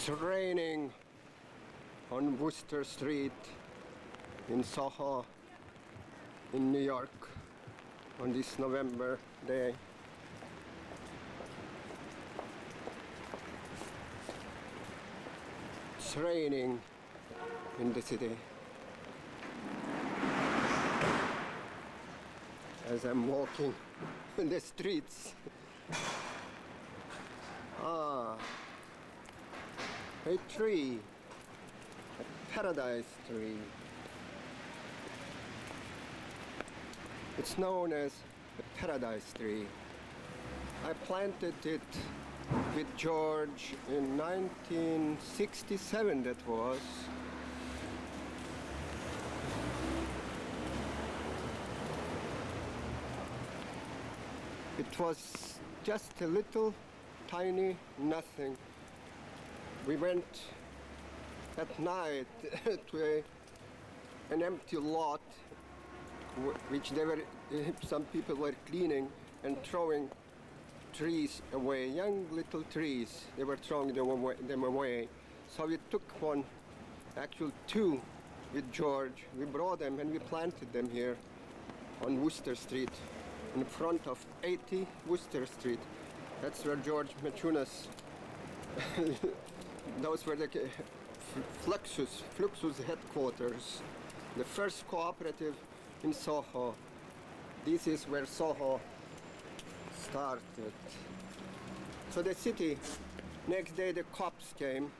It's raining on Wooster Street in Soho in New York on this November day. It's raining in the city as I'm walking in the streets. A tree, a paradise tree. It's known as the paradise tree. I planted it with George in 1967, that was. It was just a little tiny nothing. We went at night to an empty lot which some people were cleaning and throwing trees away, young little trees. They were throwing them away. So we took one, actually two, with George. We brought them and we planted them here on Wooster Street, in front of 80 Wooster Street. That's where George met Jonas. Those were the Fluxus headquarters, the first cooperative in Soho. This is where Soho started. So the city, next day the cops came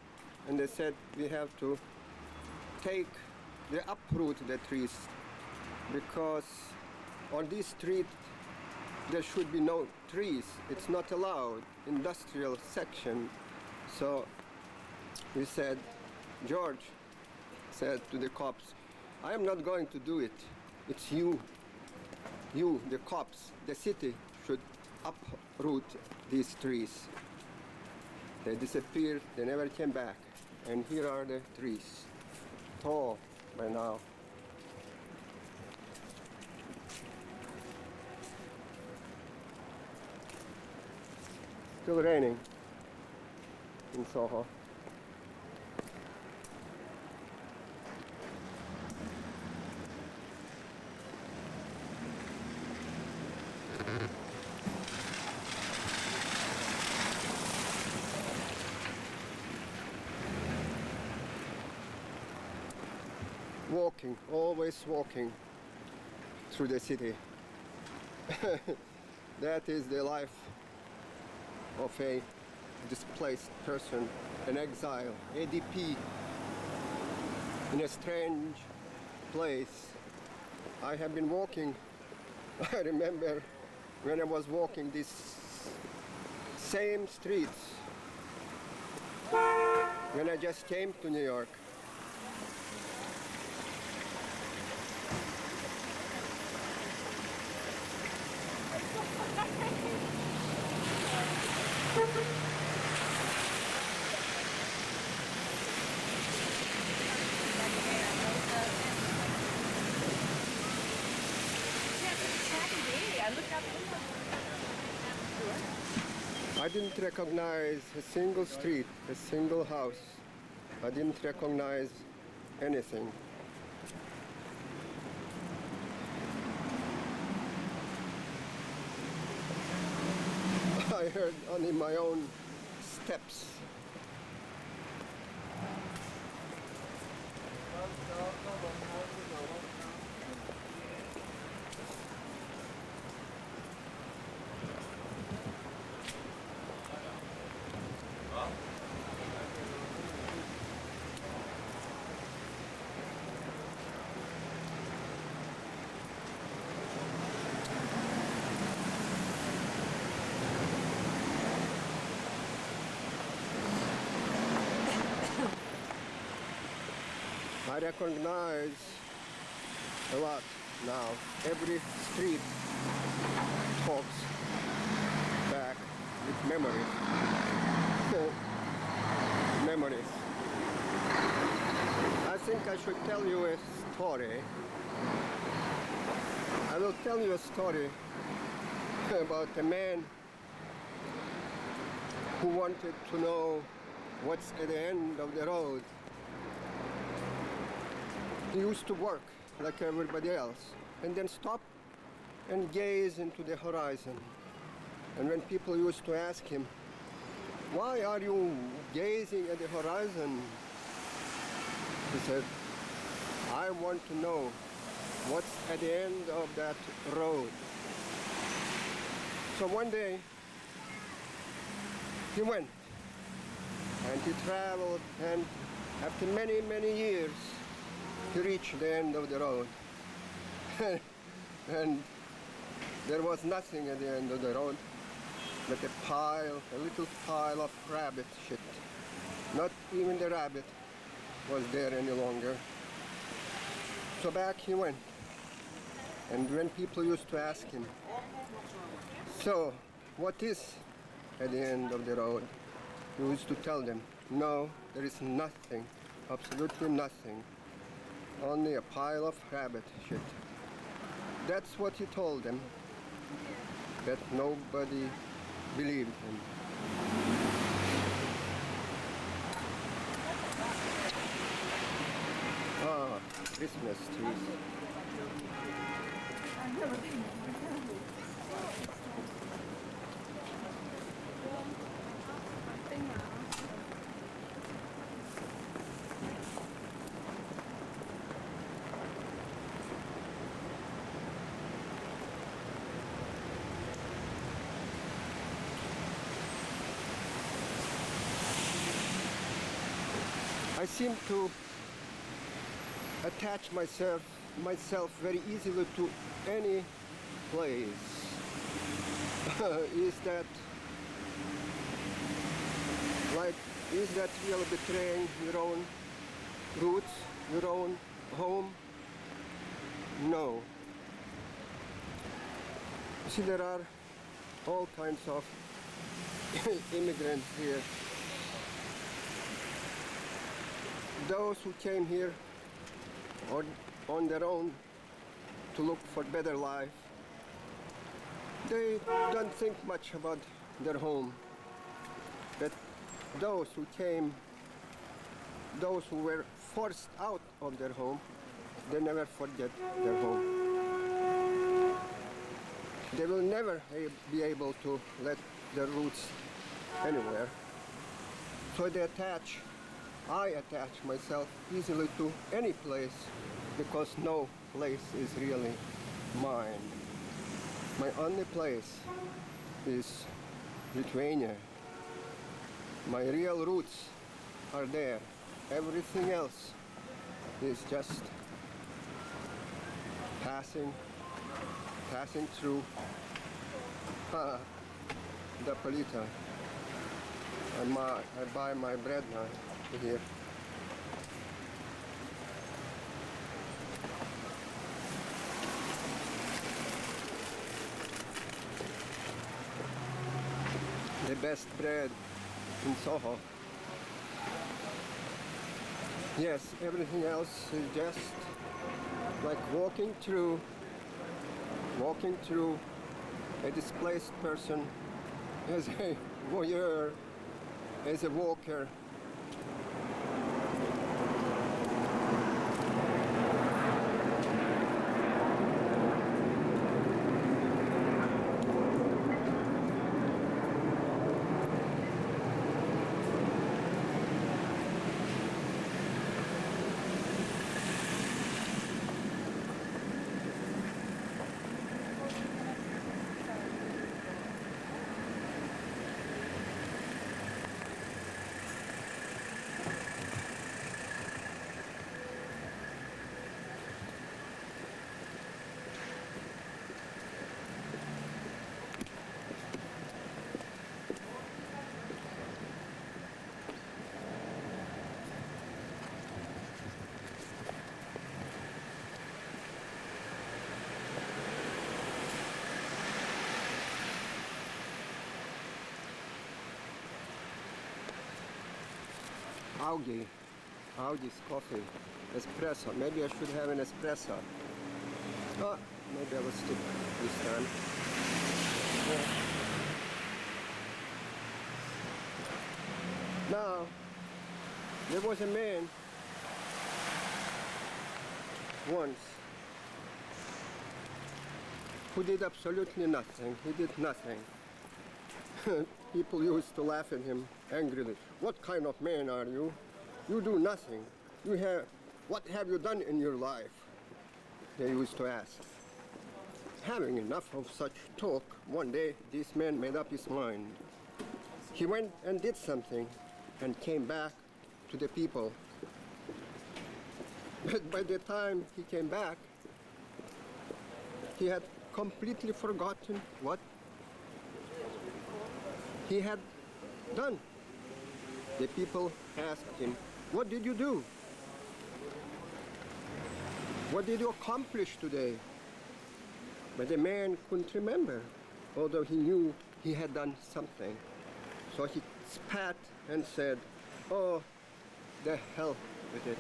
and they said we have to uproot the trees because on this street there should be no trees. It's not allowed, industrial section. So we said, George said to the cops, I am not going to do it. It's you, the cops, the city should uproot these trees. They disappeared, they never came back. And here are the trees, tall by now. Still raining in Soho. Walking, always walking through the city. That is the life of a displaced person, an exile, ADP, in a strange place. I have been walking, I remember when I was walking these same streets when I just came to New York. I didn't recognize a single street, a single house. I didn't recognize anything. I heard only my own steps. I recognize a lot now. Every street talks back with memories. Memories. I think I should tell you a story. I will tell you a story about a man who wanted to know what's at the end of the road. He used to work like everybody else and then stop and gaze into the horizon. And when people used to ask him, "Why are you gazing at the horizon?" he said, "I want to know what's at the end of that road." So one day he went and he traveled, and after many, many years he reached the end of the road. And there was nothing at the end of the road but a little pile of rabbit shit. Not even the rabbit was there any longer. So back he went. And when people used to ask him, "So, what is at the end of the road?" he used to tell them, "No, there is nothing, absolutely nothing, only a pile of rabbit shit." That's what he told them, but nobody believed him. Ah, Christmas trees. I seem to attach myself very easily to any place. Is that really betraying your own roots, your own home? No. You see, there are all kinds of immigrants here. Those who came here on their own to look for better life, they don't think much about their home. But those who were forced out of their home, they never forget their home. They will never be able to let their roots anywhere. So I attach myself easily to any place because no place is really mine. My only place is Lithuania. My real roots are there. Everything else is just passing through the Polita. I buy my bread now here. The best bread in Soho. Yes, everything else is just like walking through a displaced person as a voyeur, as a walker. Augie's coffee, espresso. Maybe I should have an espresso. Oh, maybe I will stick this time. Yeah. Now, There was a man once who did absolutely nothing. He did nothing. People used to laugh at him angrily. What kind of man are you? You do nothing. What have you done in your life? They used to ask. Having enough of such talk, one day this man made up his mind. He went and did something and came back to the people. But by the time he came back, he had completely forgotten what he had done. The people asked him, "What did you do? What did you accomplish today?" But the man couldn't remember, although he knew he had done something. So he spat and said, "Oh, the hell with it."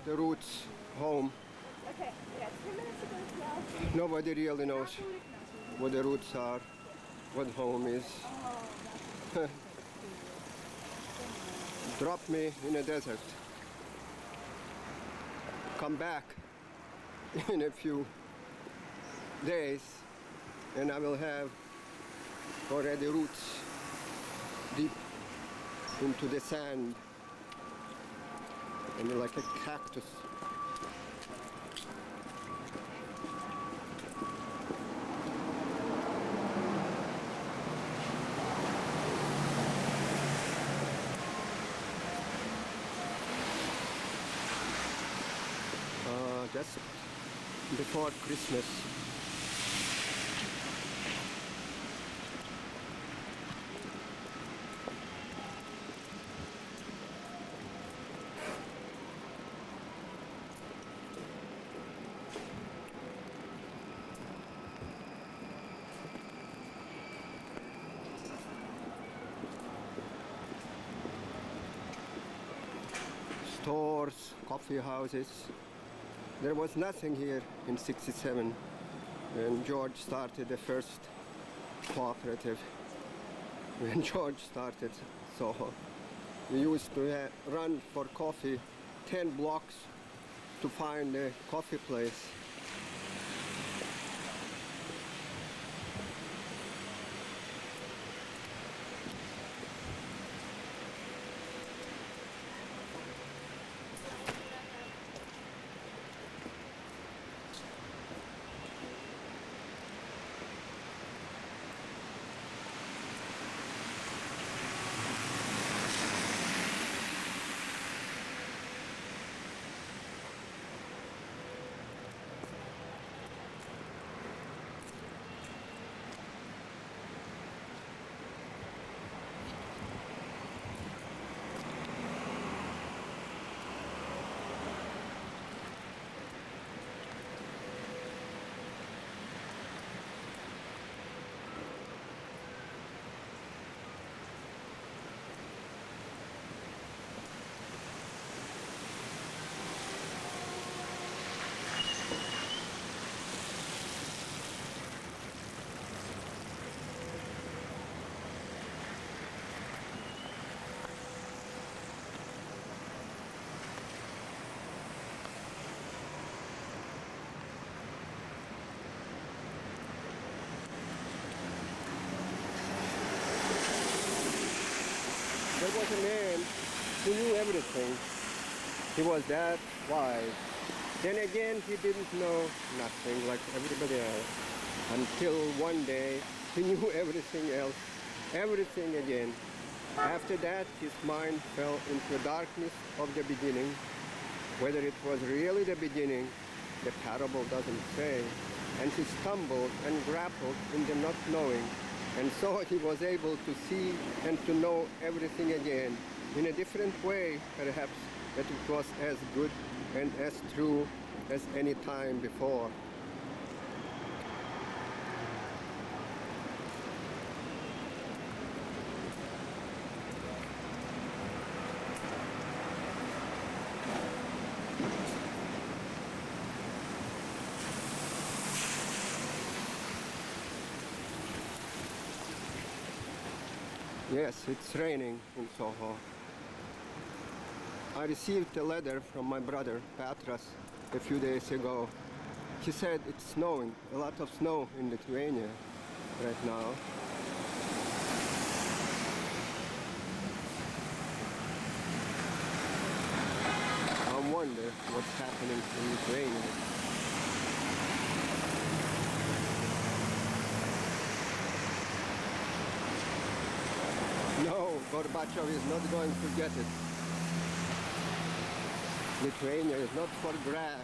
The roots home. Okay, yeah, 2 minutes ago now. Nobody really knows what the roots are, what home is. Drop me in a desert. Come back in a few days and I will have already roots deep into the sand and like a cactus. Just before Christmas. Stores, coffee houses. There was nothing here in '67 when George started the first cooperative. When George started, so we used to run for coffee 10 blocks to find a coffee place. was a man who knew everything. He was that wise. Then again, he didn't know nothing like everybody else. Until one day, he knew everything else, everything again. After that, his mind fell into the darkness of the beginning. Whether it was really the beginning, the parable doesn't say. And he stumbled and grappled in the not knowing. And so he was able to see and to know everything again in a different way, perhaps, that it was as good and as true as any time before. Yes, it's raining in Soho. I received a letter from my brother, Petras, a few days ago. He said it's snowing, a lot of snow in Lithuania right now. I wonder what's happening in Lithuania. No, Gorbachev is not going to get it. Lithuania is not for grabs.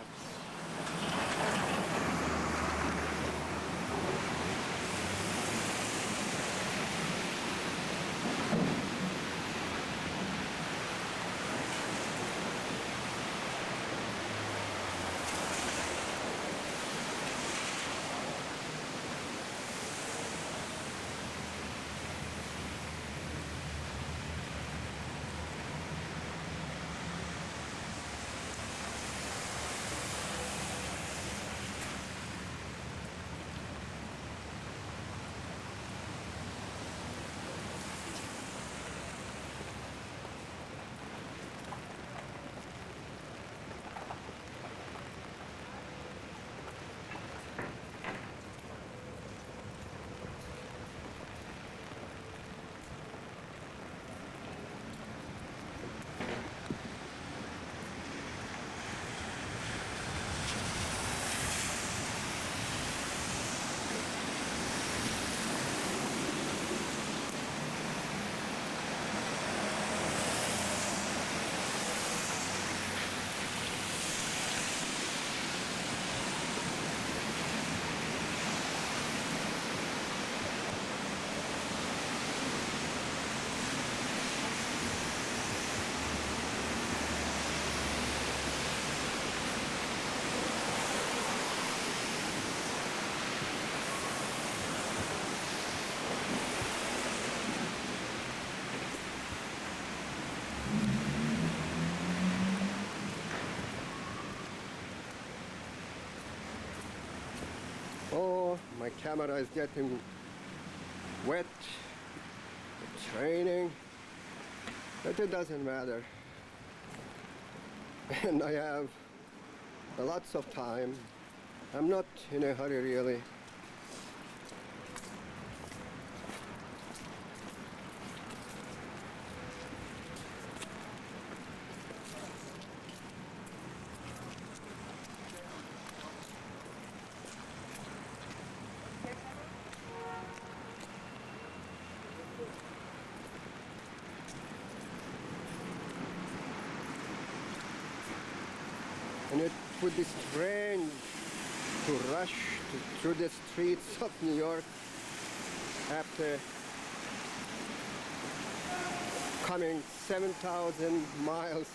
Oh, my camera is getting wet. It's raining, but it doesn't matter. And I have lots of time. I'm not in a hurry really. And it would be strange to rush through the streets of New York after coming 7,000 miles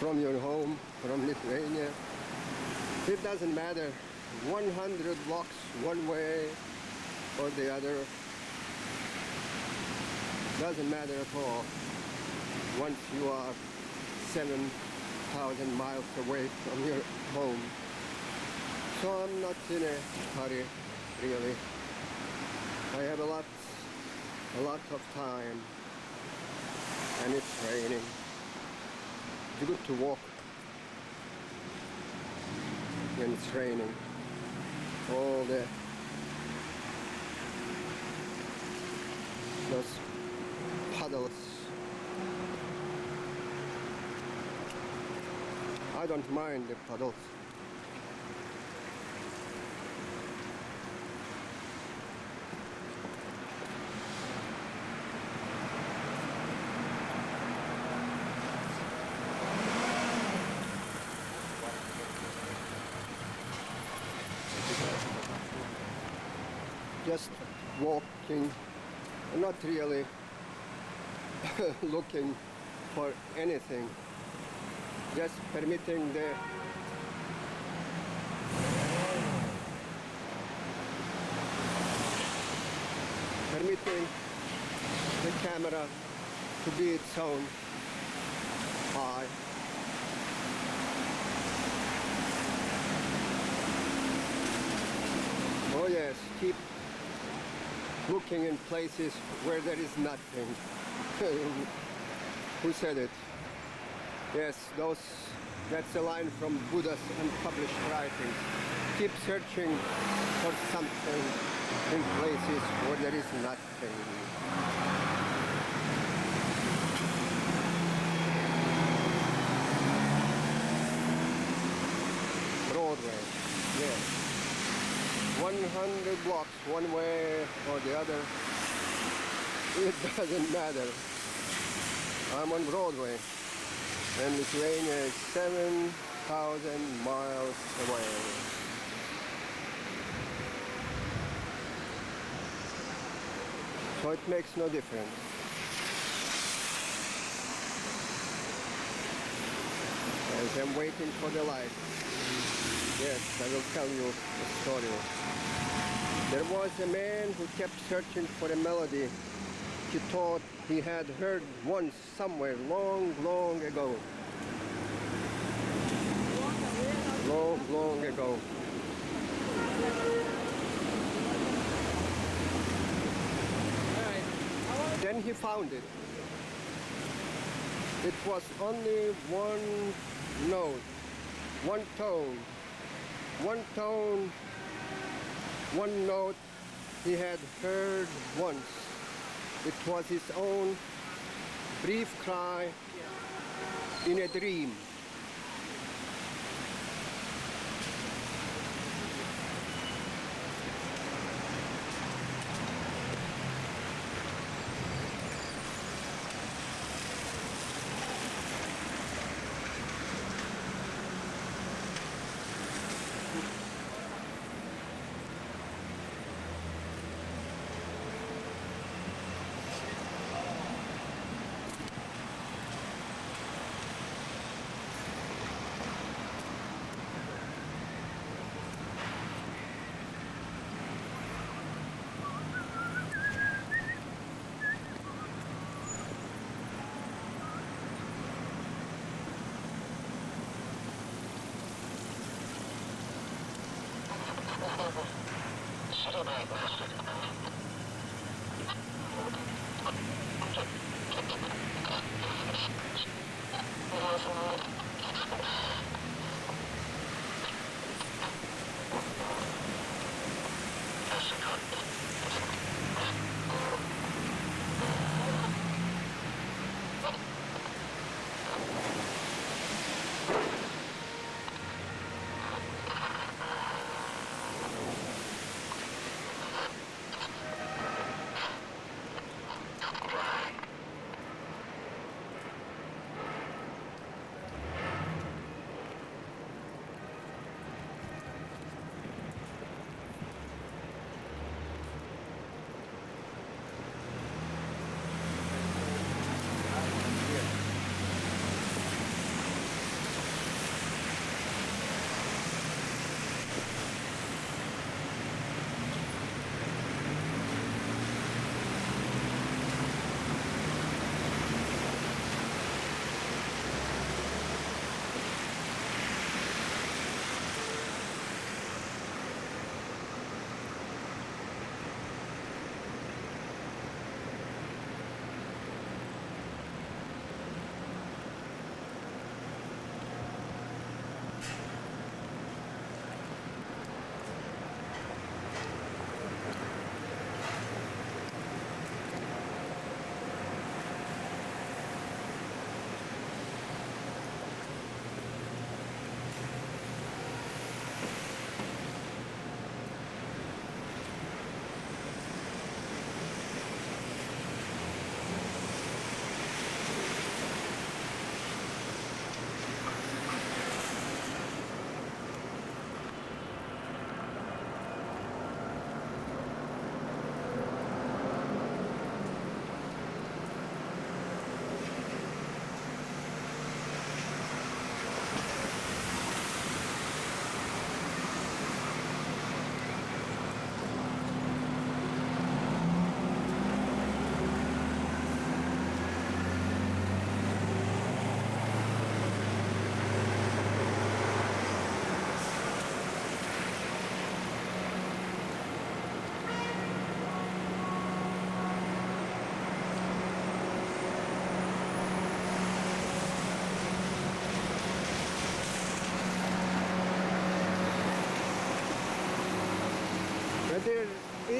from your home, from Lithuania. It doesn't matter, 100 blocks one way or the other. Doesn't matter at all once you are 7,000 miles away from your home. So I'm not in a hurry, really. I have a lot of time, and it's raining. It's good to walk when it's raining. All those puddles puddles. I don't mind the puddles. Just walking, not really looking for anything, just permitting the camera to be its own eye. Oh yes, keep looking in places where there is nothing. Who said it? Yes, that's a line from Buddha's unpublished writings. Keep searching for something in places where there is nothing. Broadway, yes. 100 blocks one way or the other, it doesn't matter. I'm on Broadway and Lithuania is 7,000 miles away. So it makes no difference. As I'm waiting for the light, yes, I will tell you a story. There was a man who kept searching for a melody he thought he had heard once somewhere long, long ago. Long, long ago. Then he found it. It was only one note, one tone, one note he had heard once. It was his own brief cry in a dream.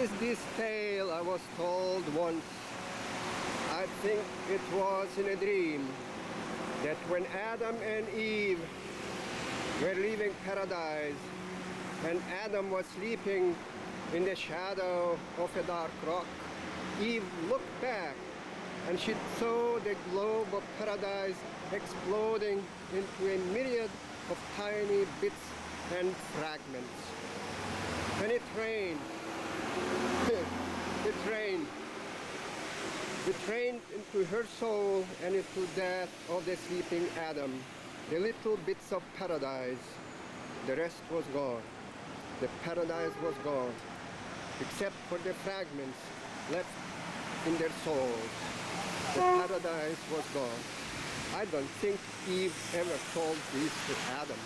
is this tale I was told once. I think it was in a dream that when Adam and Eve were leaving paradise and Adam was sleeping in the shadow of a dark rock, Eve looked back and she saw the globe of paradise exploding into a myriad of tiny bits and fragments. And it rained. It rained. It rained into her soul and into that of the sleeping Adam. The little bits of paradise. The rest was gone. The paradise was gone, except for the fragments left in their souls. The paradise was gone. I don't think Eve ever told this to Adam.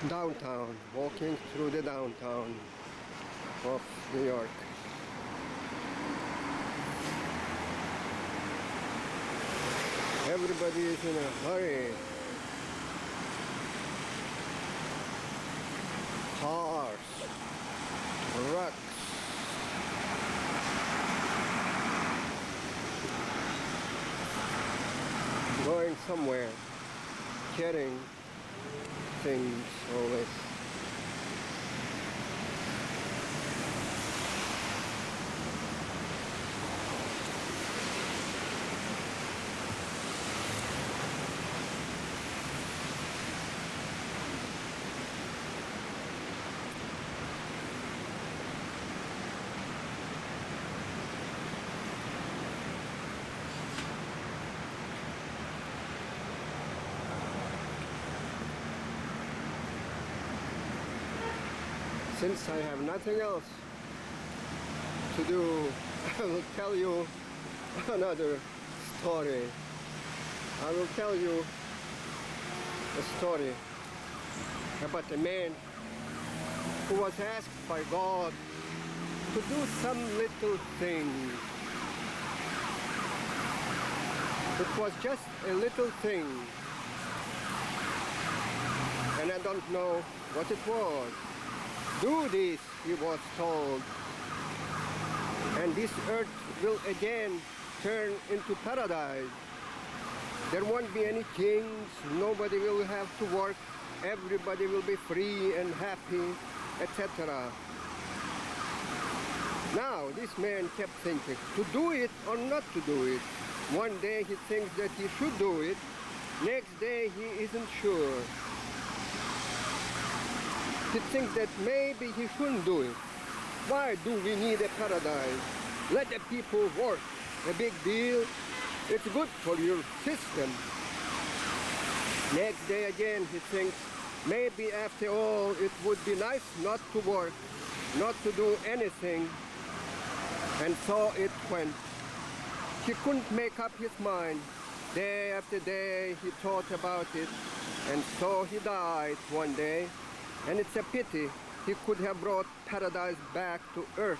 Downtown, walking through the downtown of New York. Everybody is in a hurry. Cars, trucks, going somewhere, carrying things always. Since I have nothing else to do, I will tell you another story. I will tell you a story about a man who was asked by God to do some little thing. It was just a little thing, and I don't know what it was. Do this, he was told, and this earth will again turn into paradise. There won't be any kings, nobody will have to work, everybody will be free and happy, etc. Now, this man kept thinking, to do it or not to do it. One day he thinks that he should do it, next day he isn't sure. he thinks that maybe he shouldn't do it. Why do we need a paradise? Let the people work. A big deal. It's good for your system. Next day again he thinks maybe after all it would be nice not to work, not to do anything. And so it went. He couldn't make up his mind. Day after day he thought about it, and so he died one day. And it's a pity. He could have brought paradise back to earth.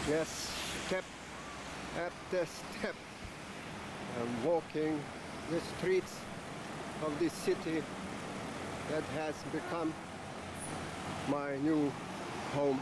Yes, step after step, I'm walking the streets of this city that has become my new home.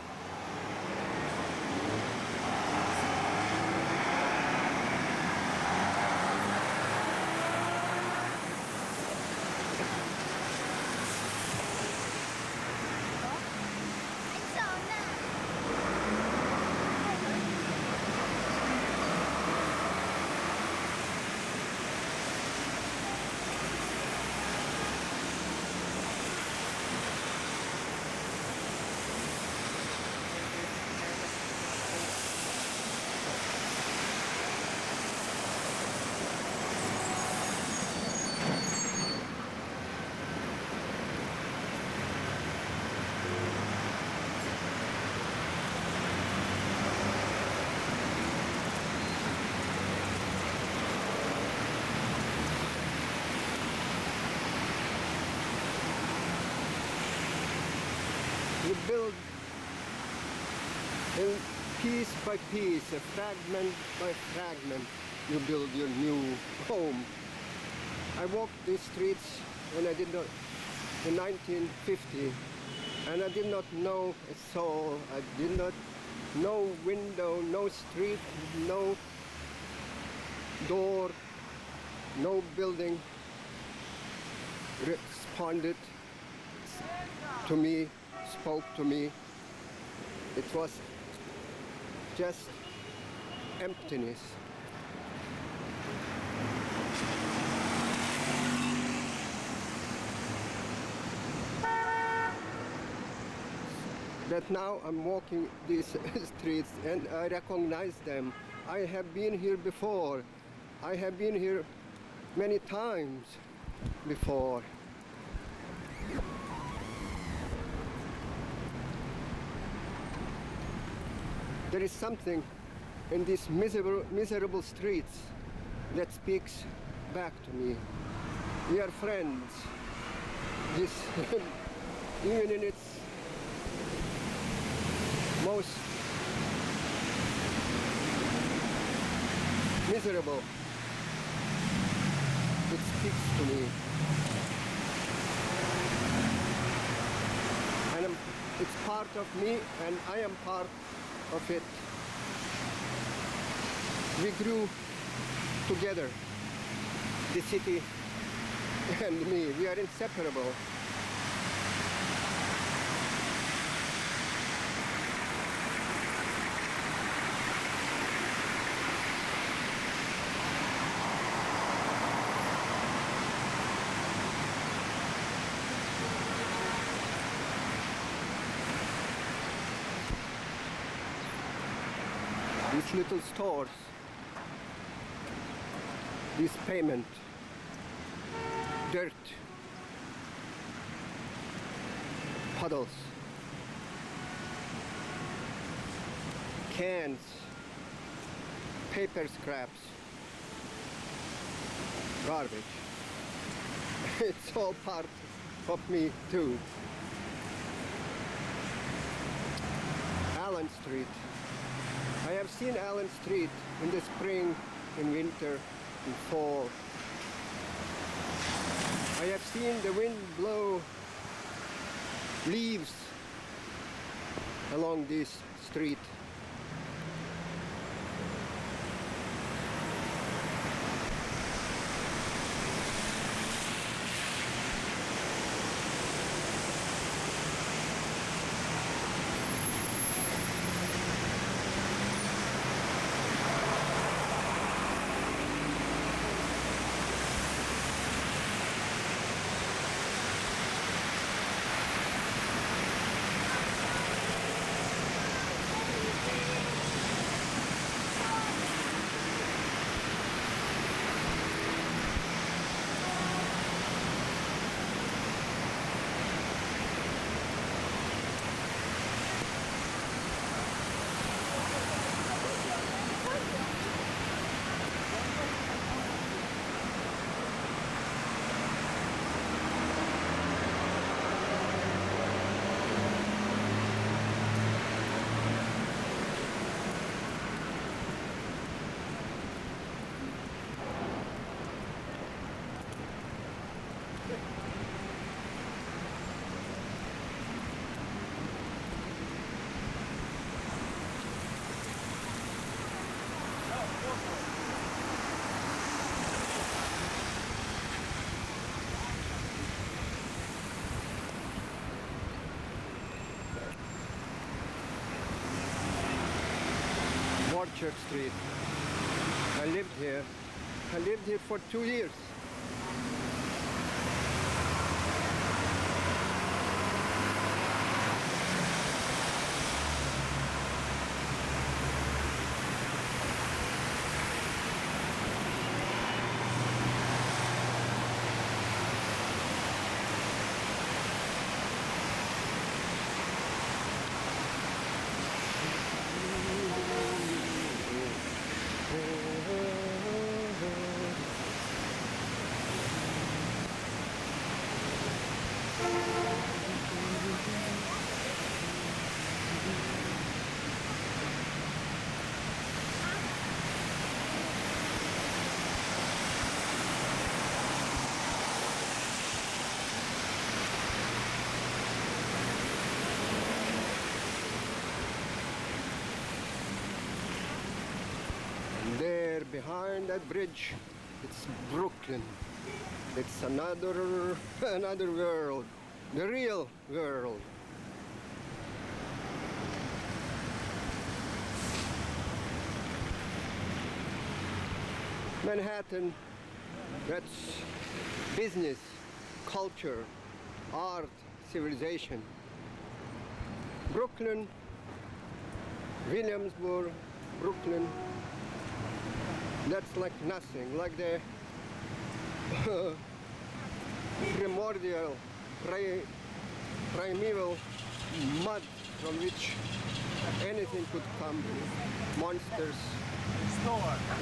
You build piece by piece, fragment by fragment, you build your new home. I walked these streets when I did not, in 1950, and I did not know a soul. I did not know window, no street, no door, no building responded to me, spoke to me. It was just emptiness. But now I'm walking these streets and I recognize them. I have been here before. I have been here many times before. There is something in these miserable streets that speaks back to me. We are friends. This, even in its most miserable, it speaks to me. And it's part of me, and I am part of it. We grew together, the city and me. We are inseparable. These little stores, this pavement, dirt, puddles, cans, paper scraps, garbage. It's all part of me too. Allen Street. I have seen Allen Street in the spring, in winter, in fall. I have seen the wind blow leaves along this street. Church Street. I lived here. I lived here for 2 years. There, behind that bridge, it's Brooklyn. It's another world, the real world. Manhattan, that's business, culture, art, civilization. Brooklyn, Williamsburg, Brooklyn, That's like nothing, like the primordial, primeval mud from which anything could come, monsters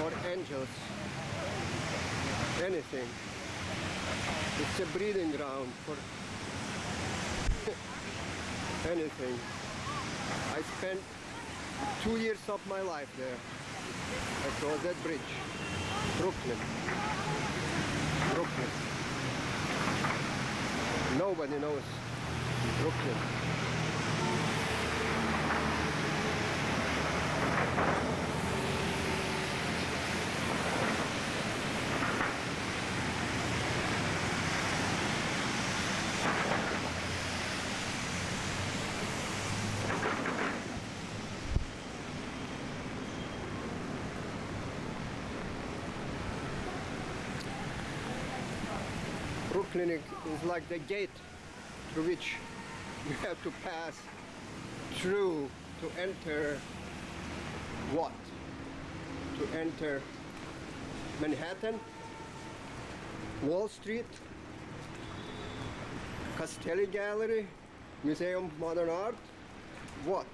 or angels, anything. It's a breeding ground for anything. I spent 2 years of my life there, across that bridge, Brooklyn. Nobody knows Brooklyn. Brooklyn is like the gate through which you have to pass through to enter what? To enter Manhattan, Wall Street, Castelli Gallery, Museum of Modern Art, what?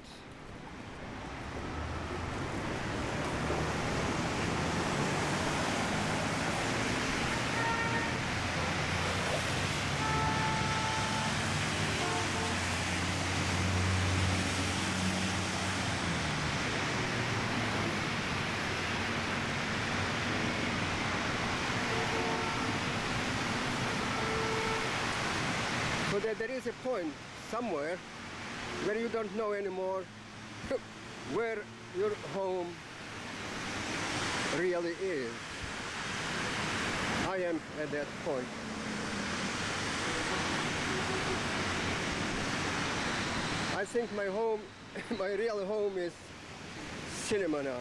So that there is a point somewhere where you don't know anymore where your home really is. I am at that point. I think my home, my real home is cinema now.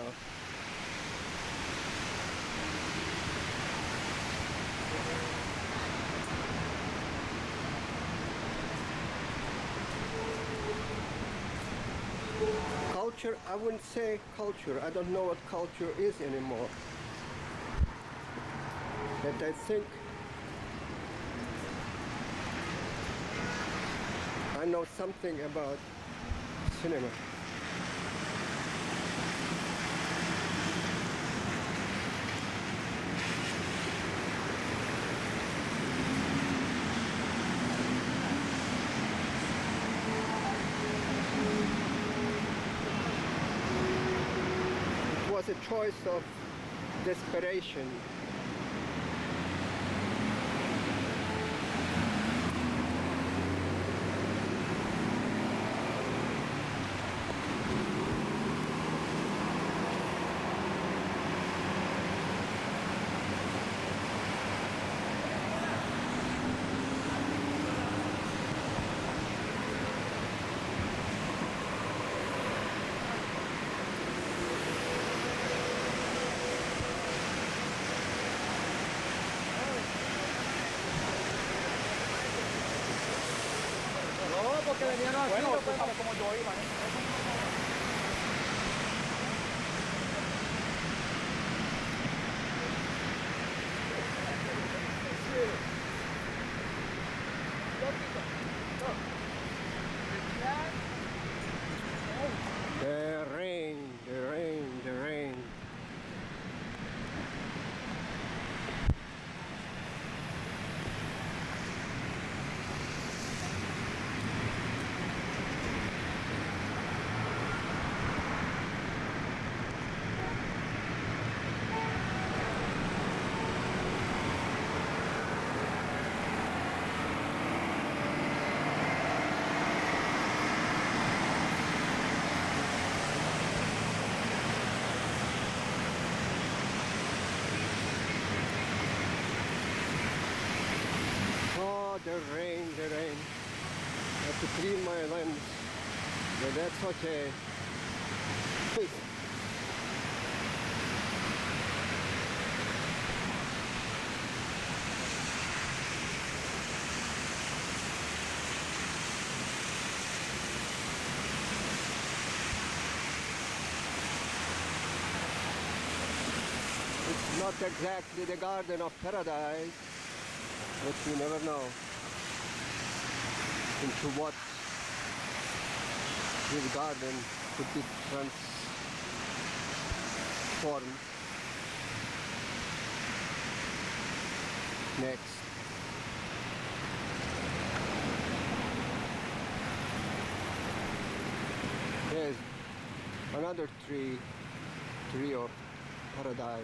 Culture, I wouldn't say culture. I don't know what culture is anymore. But I think I know something about cinema. It was a choice of desperation. Que venían así, bueno, pues, como yo iba, ¿eh? The rain, the rain, the rain. The rain, the rain. I have to clean my lens, but that's okay. It's Not exactly the garden of paradise, but you never know into what this garden could be transformed next. There's another tree of paradise.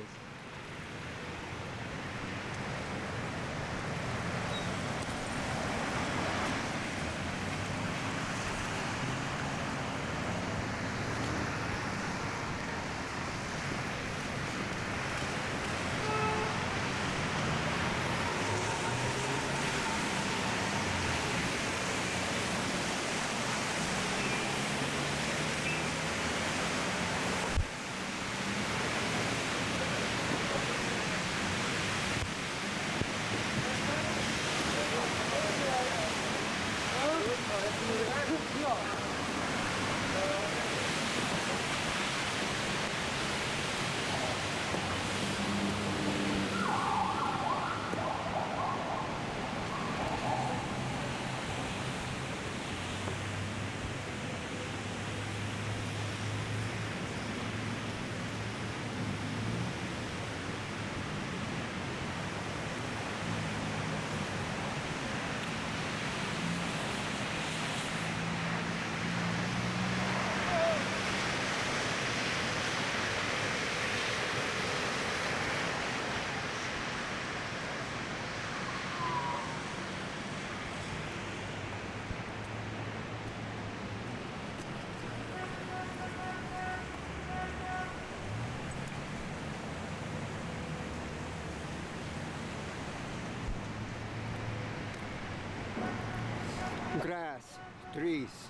Grass, trees,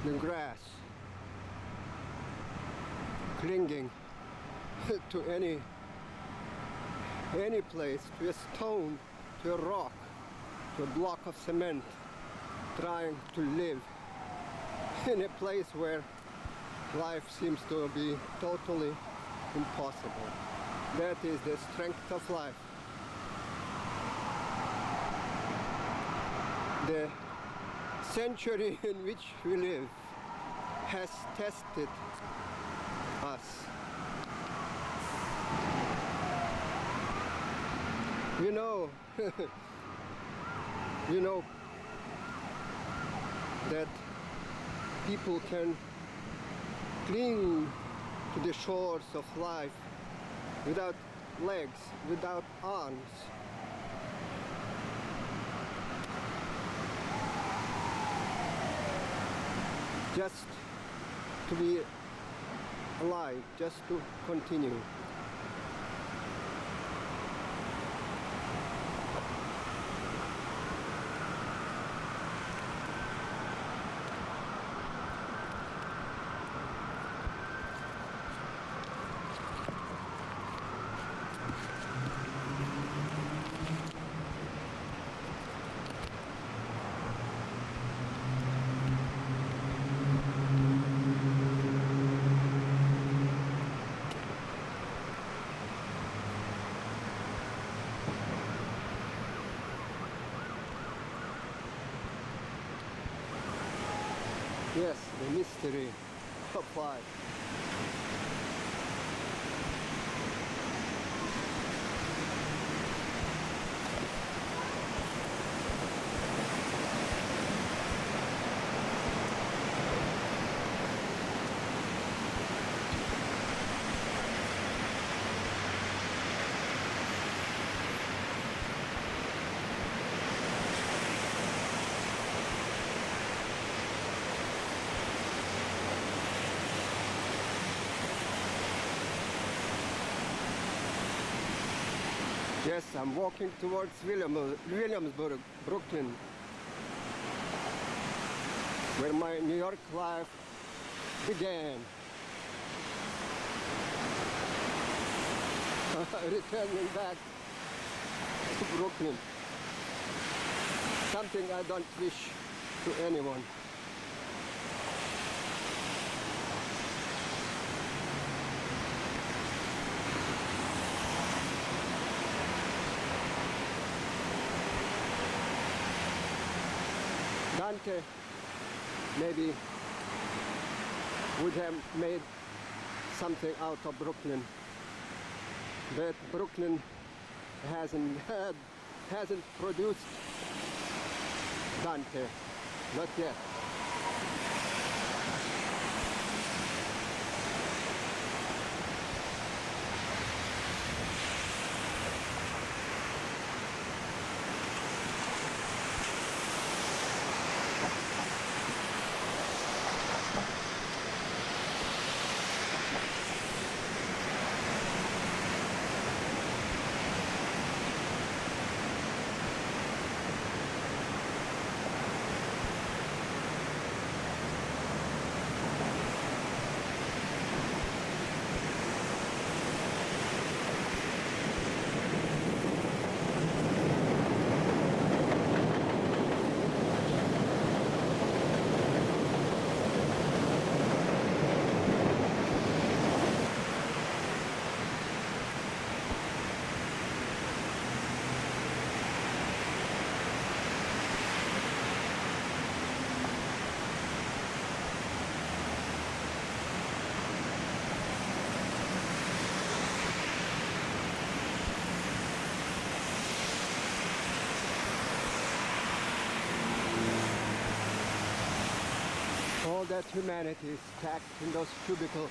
the grass clinging to any place, to a stone, to a rock, to a block of cement, trying to live in a place where life seems to be totally impossible. That is the strength of life. The century in which we live has tested us. You know, you know that people can cling to the shores of life without legs, without arms. Just to be alive, just to continue. Yes, the mystery of life. Yes, I'm walking towards Williamsburg, Brooklyn, where my New York life began. Returning back to Brooklyn, something I don't wish to anyone. Dante maybe would have made something out of Brooklyn, but Brooklyn hasn't produced Dante, not yet. All that humanity is stacked in those cubicles.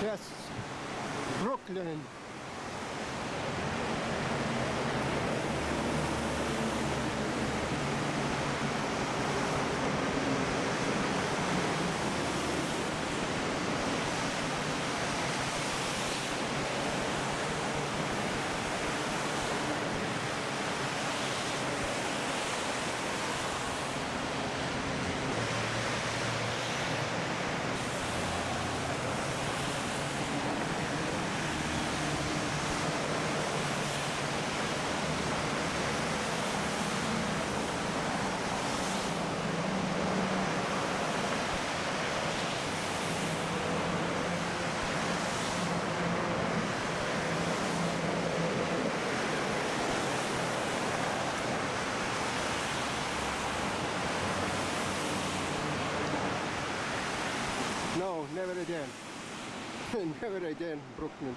Yes, Brooklyn. No, never again. Never again, Brooklyn.